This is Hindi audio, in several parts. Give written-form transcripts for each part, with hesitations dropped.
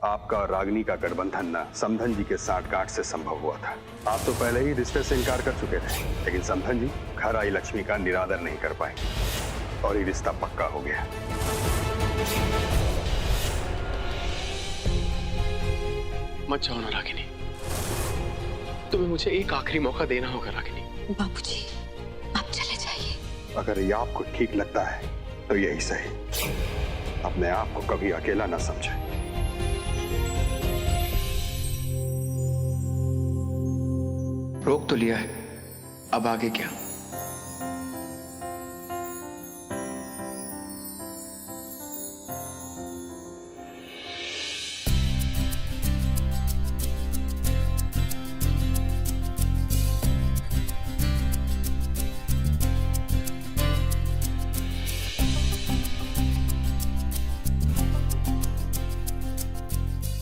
आपका और रागिनी का गठबंधन न समधन जी के सांठगांठ से संभव हुआ था। आप तो पहले ही रिश्ते से इनकार कर चुके थे, लेकिन समधन जी घर आई लक्ष्मी का निरादर नहीं कर पाए और ये रिश्ता पक्का हो गया। मत जाओ ना रागिनी, तुम्हें मुझे एक आखिरी मौका देना होगा रागिनी। बाबूजी, आप चले जाइए। अगर ये आपको ठीक लगता है तो यही सही। अपने आप को कभी अकेला ना समझे। रोक तो लिया है, अब आगे क्या?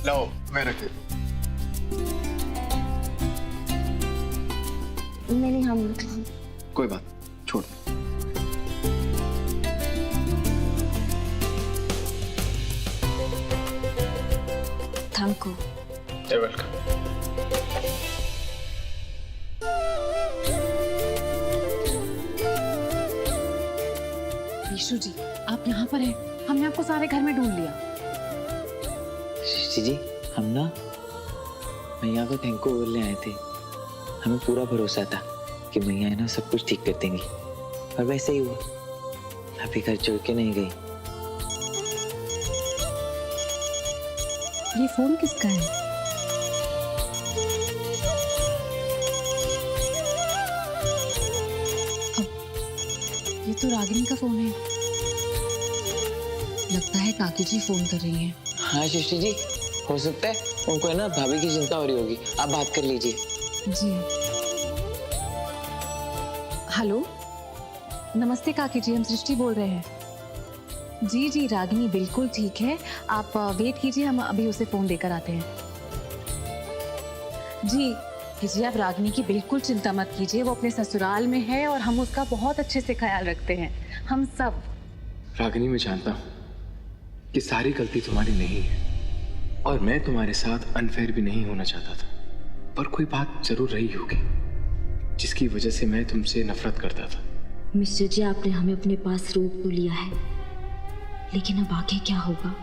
लाओ, मैं रख देता हूं। नहीं, हम कोई बात, छोड़ दो। Thank you. You're welcome। Vishu ji, आप यहाँ पर हैं। हमने आपको सारे घर में ढूंढ लिया। सृष्टि जी, हम ना मैया को थैंक यू बोलने आए थे। हमें पूरा भरोसा था कि मैया है ना सब कुछ ठीक कर देंगी, और वैसे ही हुआ। अभी घर छोड़ के नहीं गई। ये फोन किसका है? ये तो रागिनी का फोन है। लगता है काकी जी फोन कर रही हैं। हाँ सृष्टि जी, हो सकता है उनको है ना भाभी की चिंता हो रही होगी। आप बात कर लीजिए। जी। हेलो, नमस्ते काकी जी, हम सृष्टि बोल रहे हैं। जी जी, रागिनी बिल्कुल ठीक है। आप वेट कीजिए, हम अभी उसे फोन देकर आते हैं। जी जी, आप रागिनी की बिल्कुल चिंता मत कीजिए। वो अपने ससुराल में है और हम उसका बहुत अच्छे से ख्याल रखते हैं, हम सब। रागिनी, मैं जानता हूं कि सारी गलती तुम्हारी नहीं है और मैं तुम्हारे साथ अनफेयर भी नहीं होना चाहता था, पर कोई बात जरूर रही होगी जिसकी वजह से मैं तुमसे नफरत करता था। मिस्टर जी, आपने हमें अपने पास रोक तो लिया है, लेकिन अब आगे क्या होगा?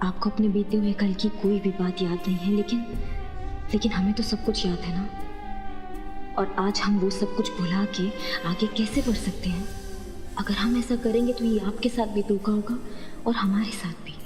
आपको अपने बीते हुए कल की कोई भी बात याद नहीं है, लेकिन हमें तो सब कुछ याद है ना। और आज हम वो सब कुछ भुला के आगे कैसे बढ़ सकते हैं? अगर हम ऐसा करेंगे तो ये आपके साथ भी धोखा होगा और हमारे साथ भी।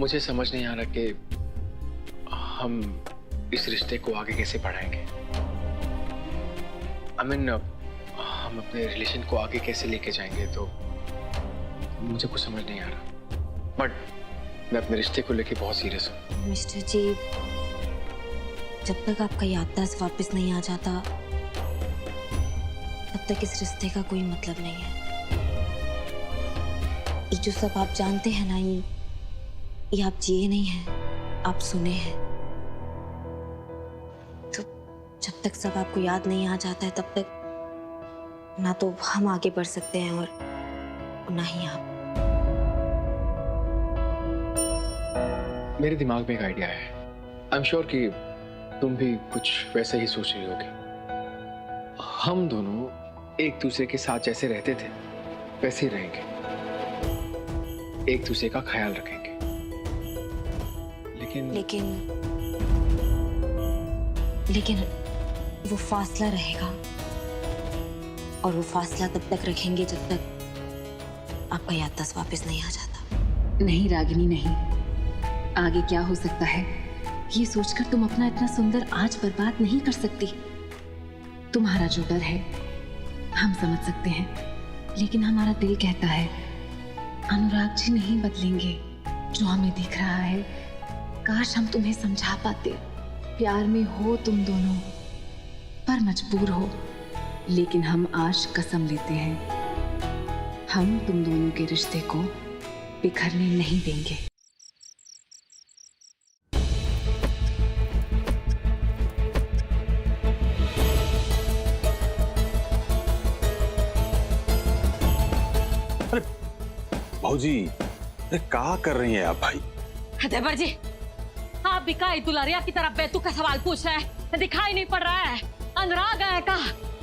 मुझे समझ नहीं आ रहा कि हम इस रिश्ते को आगे कैसे बढ़ाएंगे। हम अपने रिलेशन को आगे कैसे लेके जाएंगे, तो मुझे कुछ समझ नहीं आ रहा। बट मैं अपने रिश्ते को लेके बहुत सीरियस हूँ। मिस्टर जी, जब तक आपका याददाश्त वापस नहीं आ जाता, तब तक इस रिश्ते का कोई मतलब नहीं है। ये जो सब आप जानते हैं ना, ये आप जिए नहीं हैं, आप सुने हैं। तो जब तक सब आपको याद नहीं आ जाता है, तब तक ना तो हम आगे बढ़ सकते हैं और ना ही आप। मेरे दिमाग में एक आइडिया है। आई एम श्योर कि तुम भी कुछ वैसे ही सोच रही होगी। हम दोनों एक दूसरे के साथ जैसे रहते थे वैसे ही रहेंगे, एक दूसरे का ख्याल रखेंगे। लेकिन वो फासला रहेगा, और वो फासला तब तक रखेंगे जब तक आपका याददाश्त वापस नहीं आ जाता। नहीं रागिनी, नहीं। आगे क्या हो सकता है ये सोचकर तुम अपना इतना सुंदर आज बर्बाद नहीं कर सकती। तुम्हारा जो डर है हम समझ सकते हैं, लेकिन हमारा दिल कहता है अनुराग जी नहीं बदलेंगे। जो हमें दिख रहा है, काश हम तुम्हें समझा पाते। प्यार में हो तुम दोनों, पर मजबूर हो। लेकिन हम आज कसम लेते हैं, हम तुम दोनों के रिश्ते को बिखरने नहीं देंगे। भौजी, अरे क्या कर रही हैं आप भाई? देवर जी, आप भी काई दुलारिया की तरह बेतुका का सवाल पूछ रहे हैं? दिखाई नहीं पड़ रहा है? अंधरा गए का?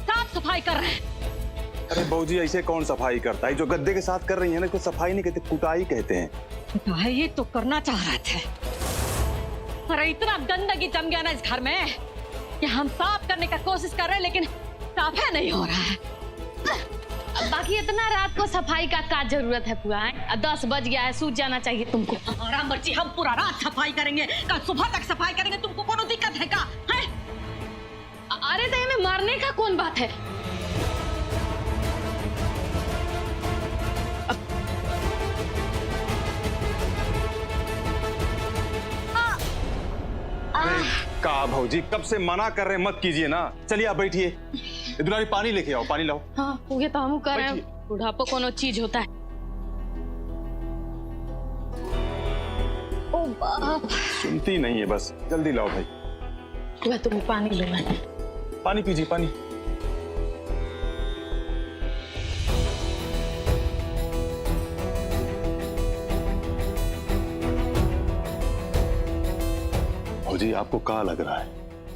साफ सफाई कर रहे हैं। अरे भौजी, ऐसे कौन सफाई करता है? जो गद्दे के साथ कर रही है ना, इसको सफाई नहीं कहते, कुटाई कहते हैं। कुटाई तो करना चाह रहे थे, पर इतना गंदगी जम गया ना इस घर में कि हम साफ करने का कोशिश कर रहे हैं, लेकिन साफ है नहीं हो रहा है। बाकी इतना रात को सफाई का जरूरत है पूरा? 10 बज गया है, सूझ जाना चाहिए तुमको। हमारा मर्जी, हम पूरा रात सफाई करेंगे, कल सुबह तक सफाई करेंगे। तुमको कोनो दिक्कत है क्या? है? अरे तो में मरने का कौन बात है? का भौजी, कब से मना कर रहे हैं, मत कीजिए ना। चलिए आप बैठिए, दुलारी पानी लेके आओ, पानी लाओ। हाँ, ये तो हम कर रहे हैं। बुढ़ापा कोनो चीज होता है। ओ बाप, सुनती नहीं है, बस जल्दी लाओ भाई। मैं तुम्हें पानी लूंगा। पानी पीजिए, पानी। भौजी, आपको क्या लग रहा है?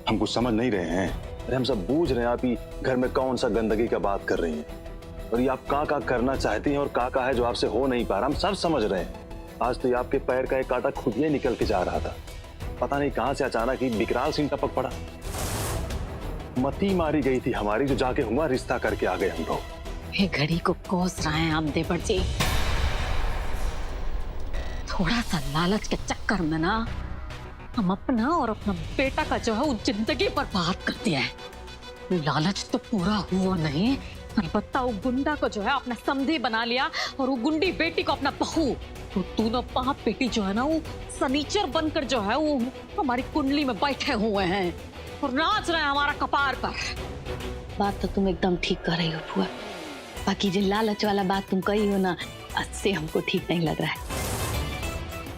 हम कुछ समझ नहीं रहे हैं। अरे हम सब बूझ रहे हैं आप ही घर में कौन सा गंदगी का बात कर रही हैं, और ये आप का करना चाहती हैं और का है जो आपसे हो नहीं पा रहा। हम सब समझ रहे हैं। आज तो ये आपके पैर का एक कांटा खुद ही निकल के जा रहा था। पता नहीं कहां से अचानक ही विकराल सिंह टपक पड़ा। मती मारी गई थी हमारी, जो जाके हुआ रिश्ता करके आ गए हम लोग। ये घड़ी को कोस रहे हैं आप देवर जी। थोड़ा सा लालच के चक्कर में ना हम अपना और अपना बेटा का जो है वो जिंदगी बर्बाद कर दिया है। लालच तो पूरा हुआ नहीं, अलबत्ता वो गुंडा को जो है अपना समधी बना लिया, और वो गुंडी बेटी को अपना बहू। तो दोनों बाप बेटी जो है ना वो सनीचर बनकर जो है वो हमारी कुंडली में बैठे हुए हैं और नाच रहे हैं हमारा कपार पर। बात तो तुम एकदम ठीक कर रही हो बुआ। बाकी जो लालच वाला बात तुम कही हो ना, उससे हमको ठीक नहीं लग रहा है।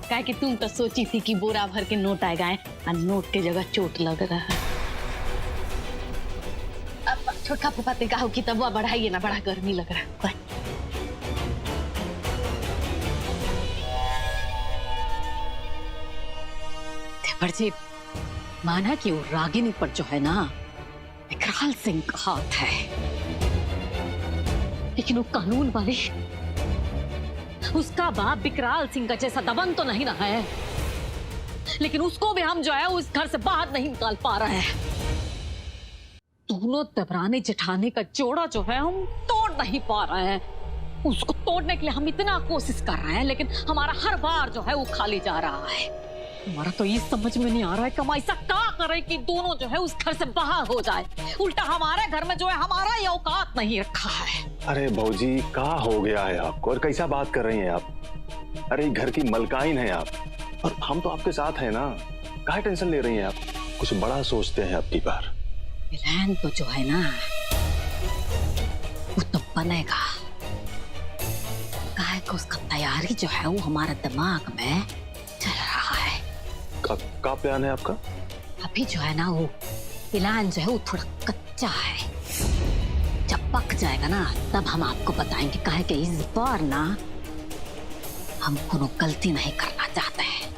काहे कि तुम तो सोची थी कि बोरा भर के नोट आएगा और नोट के जगह चोट लग रहा है। अब छोटका फूफा ते कहा कि तबुआ बढ़ाइए ना, बड़ा गर्मी लग रहा है। देवर जी, माना कि वो रागिनी पर जो है ना विकराल सिंह का हाथ है, लेकिन वो कानून वाली, उसका बाप विकराल सिंह का जैसा दबंग तो नहीं ना है, लेकिन उसको भी हम जो है उस घर से बाहर नहीं निकाल पा रहे हैं। दोनों दबराने जेठाने का जोड़ा जो है हम तोड़ नहीं पा रहे हैं। उसको तोड़ने के लिए हम इतना कोशिश कर रहे हैं, लेकिन हमारा हर बार जो है वो खाली जा रहा है। हमारा तो ये समझ में नहीं आ रहा है कि हम ऐसा क्या करें कि दोनों जो है उस घर से बाहर हो जाए। उल्टा हमारे घर में जो है हमारा ये औकात नहीं रखा है। अरे भौजी, क्या हो गया है आपको और कैसा बात कर रही हैं आप? अरे घर की मलकाइन है आप, और हम तो आपके साथ हैं ना। काहे टेंशन ले रही हैं आप? कुछ बड़ा सोचते हैं आपकी बार। प्लान तो जो है ना वो तो बनेगा। काहे को उसका तैयारी जो है वो हमारे दिमाग में चल रहा है। का प्लान है आपका? अभी जो है ना वो प्लान जो है वो थोड़ा कच्चा है। जब पक जाएगा ना तब हम आपको बताएंगे। काहे कि इस बार ना हम कोनो गलती नहीं करना चाहते हैं।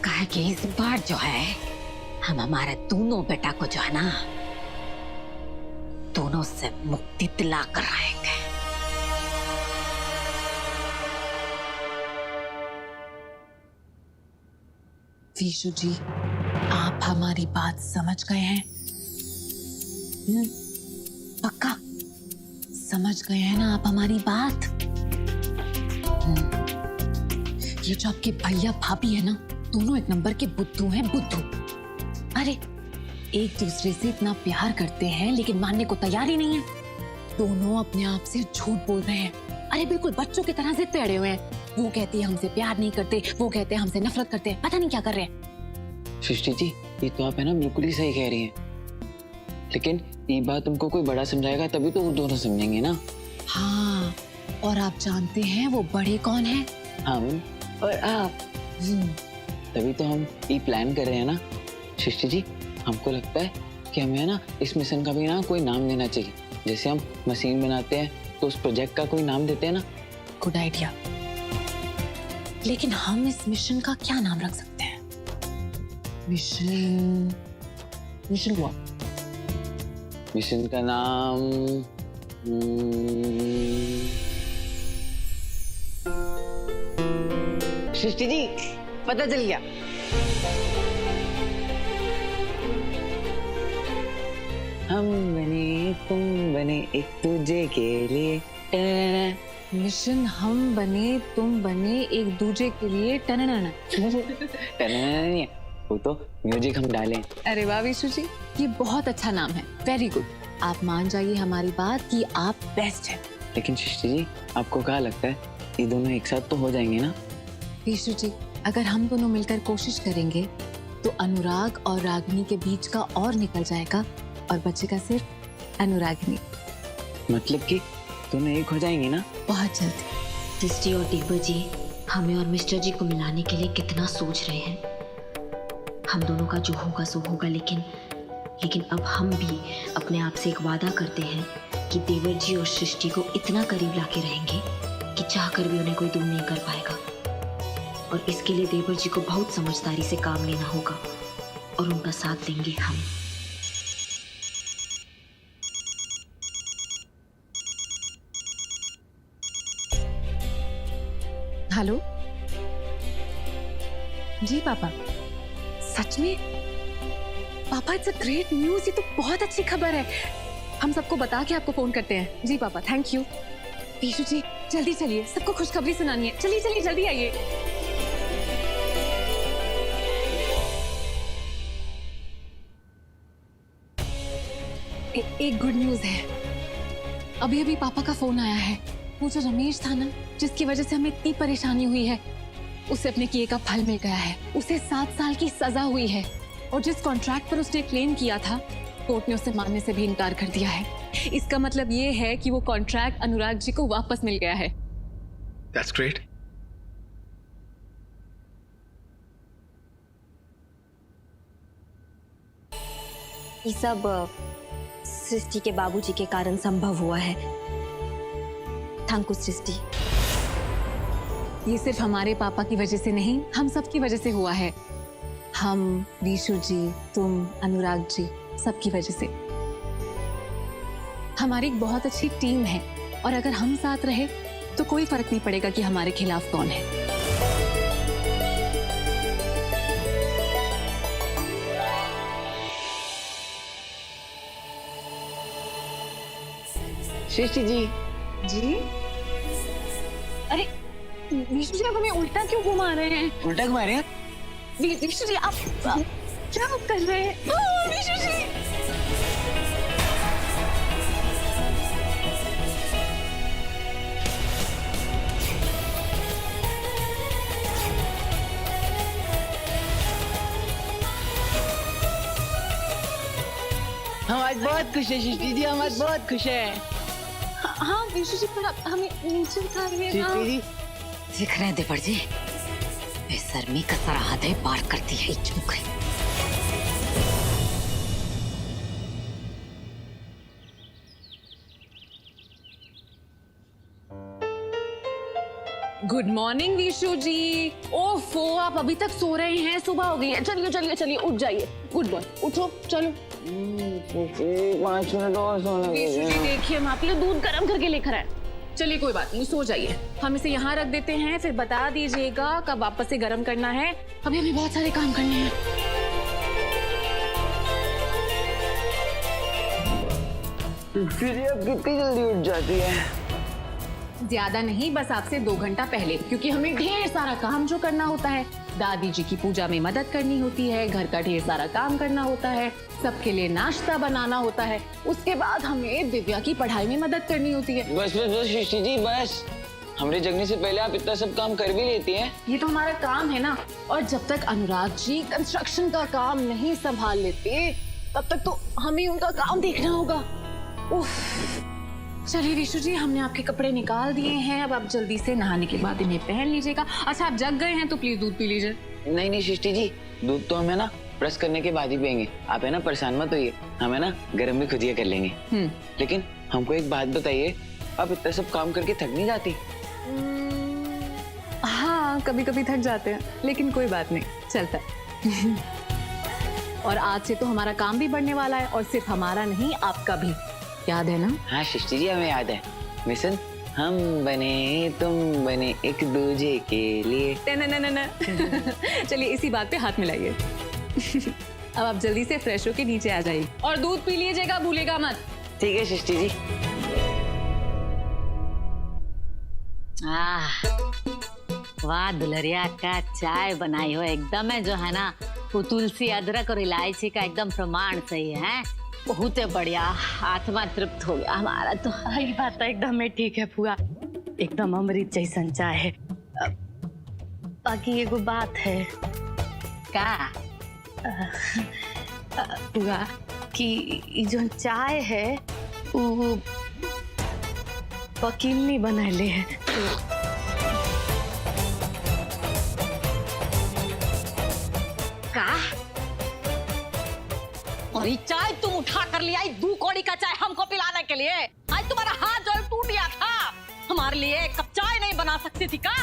काहे कि इस बार जो है हम हमारे दोनों बेटा को जो है ना दोनों से मुक्ति दिला कर रहेंगे। विशु जी, आप हमारी बात समझ गए हैं? पक्का समझ गए हैं ना आप हमारी बात? ये जो आपके भैया भाभी है ना, दोनों एक नंबर के बुद्धू हैं, बुद्धू। अरे एक दूसरे से इतना प्यार करते हैं लेकिन मानने को तैयार ही नहीं है। दोनों अपने आप से झूठ बोल रहे हैं। अरे बिल्कुल बच्चों की तरह जिद पे अड़े हुए हैं। वो कहती है हमसे प्यार नहीं करते, वो कहते हैं हमसे नफरत करते हैं, पता नहीं क्या कर रहे हैं। सृष्टि जी, ये तो आप है ना बिल्कुल ही सही कह रही हैं, लेकिन ये बात तुमको कोई बड़ा समझाएगा तभी तो वो दोनों समझेंगे ना। हाँ, और आप जानते हैं वो बड़े कौन हैं? हम और आप। तभी तो हम ये प्लान कर रहे हैं ना। सृष्टि जी, हमको लगता है कि हमें है ना इस मिशन का भी ना कोई नाम देना चाहिए। जैसे हम मशीन बनाते हैं तो उस प्रोजेक्ट का कोई नाम देते हैं ना। Good idea. लेकिन हम इस मिशन का क्या नाम रख सकते हैं? मिशन हुआ। मिशन का नाम सृष्टि जी पता चल गया। हम बने तुम बने एक दूजे के लिए। मिशन हम बने तुम बने एक दूजे के लिए टननन। नहीं, वो तो म्यूजिक हम डालें। अरे वाह विशु जी, ये बहुत अच्छा नाम है। Very good. आप मान जाइए हमारी बात कि आप बेस्ट हैं। लेकिन सृष्टि जी, आपको क्या लगता है ये दोनों एक साथ तो हो जाएंगे ना? विशु जी, अगर हम दोनों मिलकर कोशिश करेंगे तो अनुराग और रागिनी के बीच का और निकल जाएगा और बचेगा सिर्फ अनुरागिनी। मतलब कि दोनों एक हो जाएंगे ना? बहुत जल्दी। सृष्टि और देवर जी हमें और मिस्टर जी को मिलाने के लिए कितना सोच रहे हैं। हम दोनों का जो होगा सो होगा, लेकिन अब हम भी अपने आप से एक वादा करते हैं कि देवर जी और सृष्टि को इतना करीब लाके रहेंगे कि चाहकर भी उन्हें कोई दूर नहीं कर पाएगा। और इसके लिए देवर जी को बहुत समझदारी से काम लेना होगा और उनका साथ देंगे हम। हेलो जी पापा। सच में पापा, इट्स अ ग्रेट न्यूज। ये तो बहुत अच्छी खबर है। हम सबको बता के आपको फोन करते हैं। जी पापा, थैंक यू। विशु जी जल्दी चलिए, सबको खुशखबरी सुनानी है। चलिए चलिए जल्दी आइए। एक गुड न्यूज है। अभी अभी पापा का फोन आया है। वो जो रमेश था ना, जिसकी वजह से हमें इतनी परेशानी हुई है, उसे अपने किए का फल मिल गया है। उसे 7 साल की सजा हुई है और जिस कॉन्ट्रैक्ट पर उसने क्लेम किया था, कोर्ट ने उसे मानने से भी इनकार कर दिया है। इसका मतलब ये है कि वो कॉन्ट्रैक्ट अनुराग जी को वापस मिल गया है। That's great. ये सब सृष्टि के बाबूजी के कारण संभव हुआ है। थैंक यू सृष्टि। ये सिर्फ हमारे पापा की वजह से नहीं, हम सब की वजह से हुआ है। हम, विशु जी, तुम, अनुराग जी, सबकी वजह से। हमारी एक बहुत अच्छी टीम है और अगर हम साथ रहे तो कोई फर्क नहीं पड़ेगा कि हमारे खिलाफ कौन है। सृष्टि जी। जी? अरे विशु जी, आप हमें उल्टा क्यों घुमा रहे हैं? उल्टा घुमा रहे हैं? विशु जी, आप क्या कर रहे हैं? विशु जी! हम आज बहुत खुश है सृष्टि जी, हम आज बहुत खुश है। हाँ विशु जी, पर आप हमें नीचे उठा रहे हैं ना। सृष्टि जी, दिख रहे देवर जी, बेशर्मी का सरहदें पार करती है चुप गई। Good morning Vishu ji. ओफो, आप अभी तक सो रहे हैं? सुबह हो गई है। चलिए चलिए चलिए, उठ जाइए। गुड बॉय, उठो चलो। 5 मिनट और सोने विशु जी देखिए, हम आपके लिए दूध गर्म करके लेकर आए। चलिए कोई बात नहीं, सो जाइए। हम इसे यहाँ रख देते हैं, फिर बता दीजिएगा कब वापस से गर्म करना है। अभी हमें बहुत सारे काम करने हैं। अब कितनी जल्दी उठ जाती है? ज्यादा नहीं, बस आपसे 2 घंटा पहले, क्योंकि हमें ढेर सारा काम जो करना होता है। दादी जी की पूजा में मदद करनी होती है, घर का ढेर सारा काम करना होता है, सबके लिए नाश्ता बनाना होता है। उसके बाद हमें दिव्या की पढ़ाई में मदद करनी होती है। बस बस बस सृष्टि जी, बस हमरे जगने से पहले आप इतना सब काम कर भी लेती हैं। ये तो हमारा काम है ना, और जब तक अनुराग जी कंस्ट्रक्शन का काम नहीं संभाल लेते तब तक तो हमें उनका काम देखना होगा। उफ। चलिए ऋषु जी, हमने आपके कपड़े निकाल दिए हैं, अब आप जल्दी से नहाने के बाद इन्हें पहन लीजिएगा। अच्छा, आप जग गए हैं तो प्लीज दूध पी लीजिए। नहीं नहीं सृष्टि जी, दूध तो हमें ना ब्रश करने के बाद ही पियेंगे। आप है ना परेशान मत होइए, हमें ना गर्म भी खुद ही कर लेंगे। लेकिन हमको एक बात बताइए, आप इतना सब काम करके थक नहीं जाती? हाँ, कभी कभी थक जाते हैं, लेकिन कोई बात नहीं, चलता है। और आज से तो हमारा काम भी बढ़ने वाला है, और सिर्फ हमारा नहीं, आपका भी, याद है ना? हाँ सृष्टि जी, हमें याद है। मिशन हम बने तुम बने एक दूजे के लिए। चलिए इसी बात पे हाथ मिलाइए। अब आप जल्दी से फ्रेश होके नीचे आ जाइए और दूध पी लीजिएगा, भूलेगा मत। ठीक है सृष्टि जी। वाह दुल्हरिया, का चाय बनाई हो एकदम है, जो है ना वो तुलसी अदरक और इलायची का एकदम प्रमाण सही है। बहुत बढ़िया, आत्मा तृप्त हो गया हमारा तो। ये बात तो एकदम ही ठीक है फुआ, एकदम अमृत जैसन चाय है। बाकी एगो बात है का फुआ कि ई जो चाय है वो वकील नहीं बनैले है। का और ये चाय तुम उठा कर लिया, ये 2 कौड़ी का चाय हमको पिलाने के लिए? आज तुम्हारा हाथ जो टूट गया था, हमारे लिए एक कप चाय नहीं बना सकती थी का?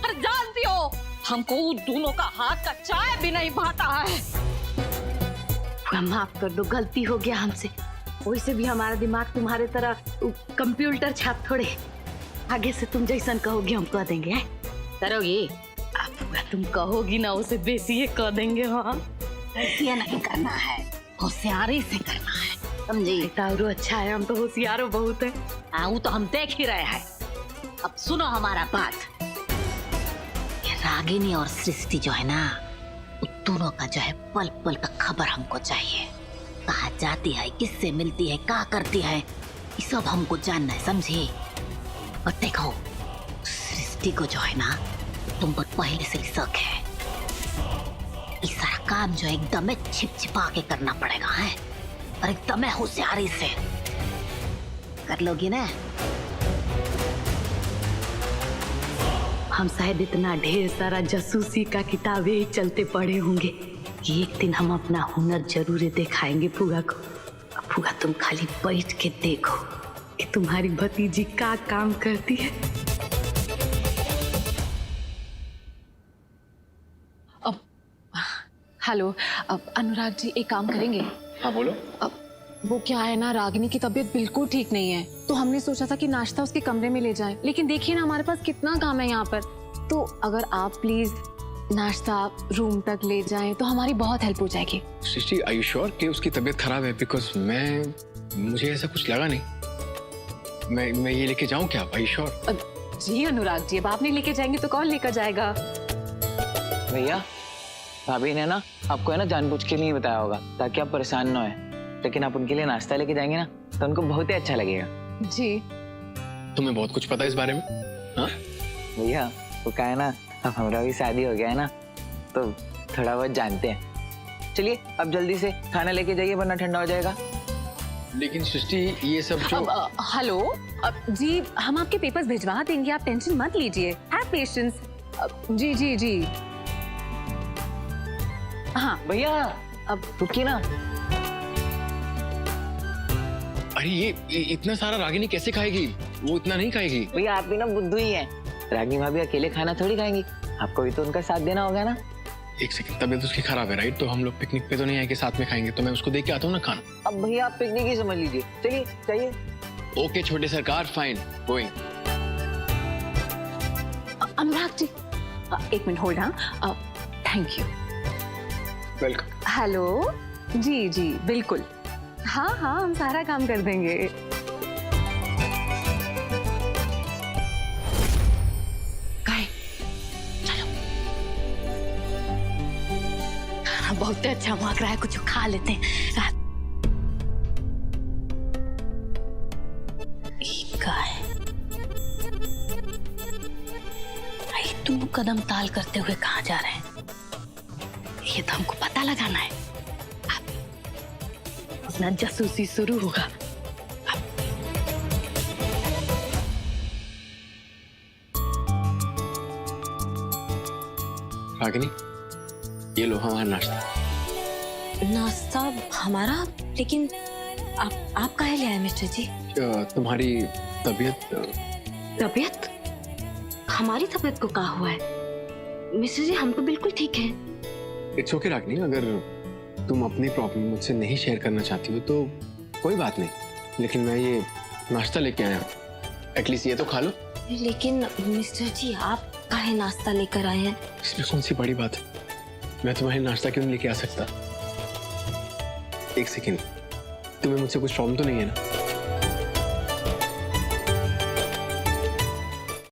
अरे जानती हो, हमको उन दोनों का हाथ का चाय भी नहीं भाता है। माफ कर दो, गलती हो गया हमसे। वैसे भी हमारा दिमाग तुम्हारे तरह कंप्यूटर छाप थोड़े। आगे से तुम जैसन कहोगे हम कह देंगे। करोगी? तुम कहोगी ना, उसे बेसी ये कह देंगे। हाँ, ऐसे नहीं करना है, होशियारी से करना है, समझी? तारू अच्छा है, हम तो होशियार बहुत है। वो तो हम देख ही रहे हैं। अब सुनो हमारा बात। ये रागिनी और सृष्टि जो है ना, दोनों का जो है पल पल का खबर हमको चाहिए। कहाँ जाती है, किससे मिलती है, क्या करती है, ये सब हमको जानना है, समझे? और देखो, सृष्टि को जो है ना तुम पर पहले से शक है। ये सारा काम जो एकदम छिप छिपा के करना पड़ेगा है, और एकदम होशियारी से कर लोगी ना? हम शायद इतना ढेर सारा जासूसी का किताबें ही चलते पढ़े होंगे कि एक दिन हम अपना हुनर जरूर दिखाएंगे फूआ को। फूआ तुम खाली बैठ के देखो कि तुम्हारी भतीजी क्या काम करती है। अब हेलो, अब अनुराग जी एक काम करेंगे? हाँ बोलो। अब वो क्या है ना, रागिनी की तबीयत बिल्कुल ठीक नहीं है, तो हमने सोचा था कि नाश्ता उसके कमरे में ले जाएं। लेकिन देखिए ना, हमारे पास कितना काम है यहाँ पर, तो अगर आप प्लीज नाश्ता रूम तक ले जाएं तो हमारी बहुत हेल्प हो जाएगी। सृष्टि, आर यू श्योर कि उसकी तबीयत खराब है? बिकॉज मुझे ऐसा कुछ लगा नहीं। मैं ये लेके जाऊं क्या? Are you sure? जी अनुराग जी, अब आप नहीं लेके जाएंगे तो कौन लेकर जाएगा? भैया, भाभी ने ना आपको है ना जानबूझ के नहीं बताया होगा ताकि आप परेशान ना हो, लेकिन आप उनके लिए नाश्ता लेके जाएंगे ना तो उनको बहुत ही अच्छा लगेगा। जी। तुम्हें बहुत कुछ पता है इस बारे में? हाँ भैया, वो क्या है ना, अब हमारा भी शादी हो गया है ना, तो थोड़ा बहुत जानते हैं। चलिए अब जल्दी से खाना लेके जाइए वरना ठंडा हो जाएगा। लेकिन सृष्टि, ये सब जो हेलो जी, हम आपके पेपर्स भिजवा देंगे, आप टेंशन मत लीजिए, हैव पेशेंस। जी जी जी। हाँ भैया, अब रुकिए ना। अरे ये इतना सारा रागिनी कैसे खाएगी? वो इतना नहीं खाएगी। भैया आप भी ना बुद्धू ही हैं। रागिनी भाभी अकेले खाना थोड़ी खाएंगी, आपको भी तो उनका साथ देना होगा ना। एक सेकंड, तबीयत उसकी खराब है राइट? तो हम लोग पिकनिक पे तो नहीं आएंगे, साथ में खाएंगे, तो मैं उसको दे के आता हूँ ना खाना। अब भैया आप पिकनिक ही समझ लीजिए, चलिए जाइए। ओके छोटे सरकार, फाइन, गोइंग। अनुराग जी, एक मिनट होल्ड। हाँ, थैंक यू। वेलकम। हेलो जी जी बिल्कुल, हाँ हाँ हम सारा काम कर देंगे। काय? चलो, खाना बहुत अच्छा महक रहा है, कुछ खा लेते हैं। कदम ताल करते हुए कहाँ जा रहे हैं ये तो हमको पता लगाना है। अब अपना जासूसी शुरू होगा। रागिनी, ये लो हमारा नाश्ता। नाश्ता हमारा? लेकिन आप काहे ले आए मिस्टर जी? तुम्हारी तबीयत तबीयत? हमारी तबीयत को क्या हुआ है मिस्टर जी? हम तो बिल्कुल ठीक हैं। इट्स ओके रागिनी, अगर तुम अपनी प्रॉब्लम मुझसे नहीं शेयर करना चाहती हो तो कोई बात नहीं, लेकिन मैं ये नाश्ता लेके आया हूँ, एटलीस्ट ये तो खा लो। लेकिन मिस्टर जी आप काहे नाश्ता लेकर आए हैं? इसमें कौन सी बड़ी बात है, मैं तुम्हारे नाश्ता क्यों नहीं लेके आ सकता? एक सेकेंड, तुम्हें मुझसे कुछ प्रॉब्लम तो नहीं है ना?